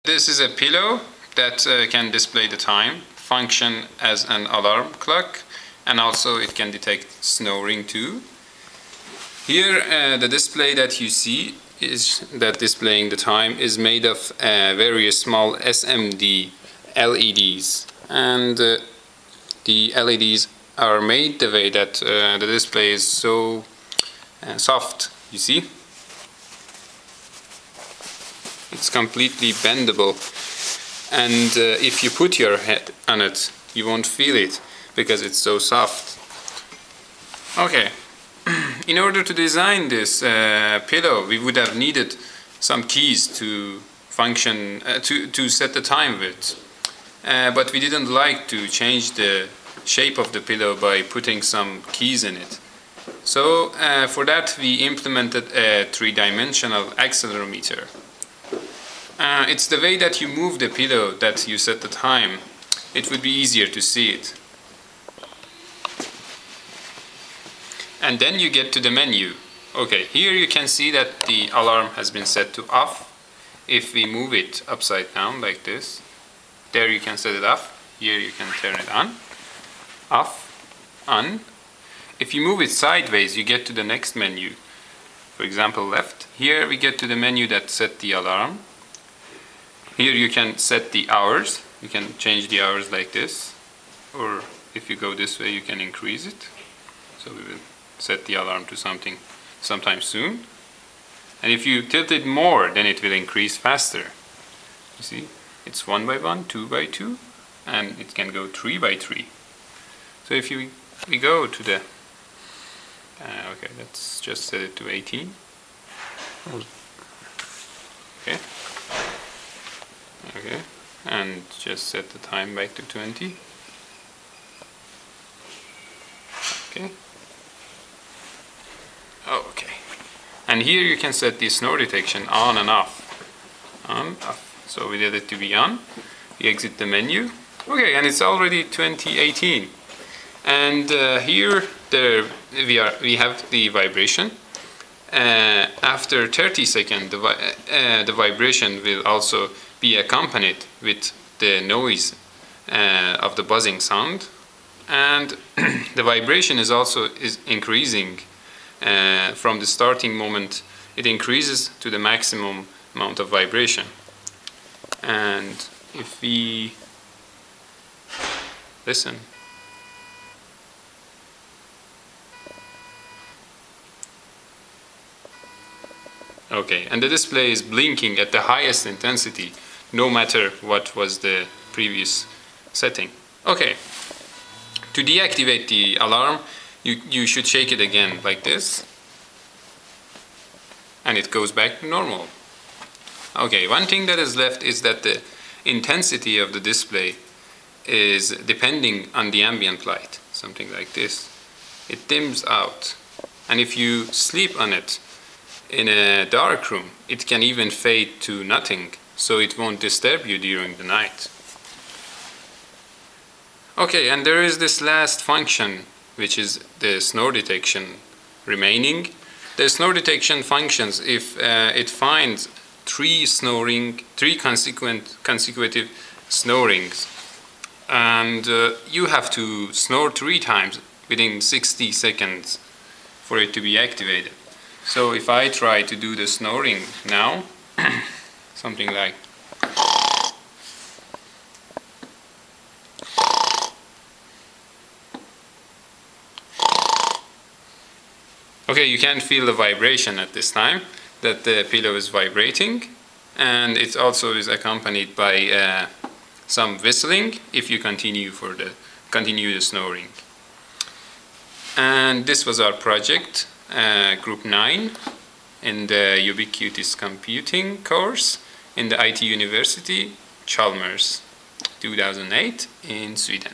This is a pillow that can display the time, function as an alarm clock, and also it can detect snoring too. Here the display that you see is that displaying the time is made of various small SMD LEDs, and the LEDs are made the way that the display is so soft, you see. It's completely bendable, and if you put your head on it you won't feel it because it's so soft. Okay, in order to design this pillow we would have needed some keys to function, to set the time with, but we didn't like to change the shape of the pillow by putting some keys in it. So for that we implemented a three-dimensional accelerometer. It's the way that you move the pillow that you set the time. It would be easier to see it. And then you get to the menu. Okay, here you can see that the alarm has been set to off. If we move it upside down like this, there you can set it off. Here you can turn it on. Off, on. If you move it sideways, you get to the next menu. For example, left. Here we get to the menu that set the alarm. Here you can set the hours. You can change the hours like this, or if you go this way you can increase it. So we will set the alarm to something sometime soon. And if you tilt it more, then it will increase faster. You see, it's 1 by 1, 2 by 2, and it can go 3 by 3. So if we go to the okay, let's just set it to 18. Okay. Okay, and just set the time back to 20. Okay. Okay. And here you can set the snore detection on and off. On, off. So we did it to be on. We exit the menu. Okay, and it's already 2018. And here we have the vibration. After 30 seconds, the vibration will also be accompanied with the noise of the buzzing sound, and the vibration is also increasing from the starting moment. It increases to the maximum amount of vibration. And if we listen, okay, and the display is blinking at the highest intensity, no matter what was the previous setting. Okay, to deactivate the alarm, you should shake it again like this, and it goes back to normal. Okay, one thing that is left is that the intensity of the display is depending on the ambient light, something like this. It dims out, and if you sleep on it in a dark room, it can even fade to nothing, so it won't disturb you during the night. Okay, and there is this last function, which is the snore detection remaining. The snore detection functions if it finds three consecutive snorings, and you have to snore 3 times within 60 seconds for it to be activated. So if I try to do the snoring now, something like, okay, you can feel the vibration at this time, that the pillow is vibrating, and it also is accompanied by some whistling if you continue the snoring. And this was our project, Group 9 in the Ubiquitous Computing course in the IT University, Chalmers, 2008 in Sweden.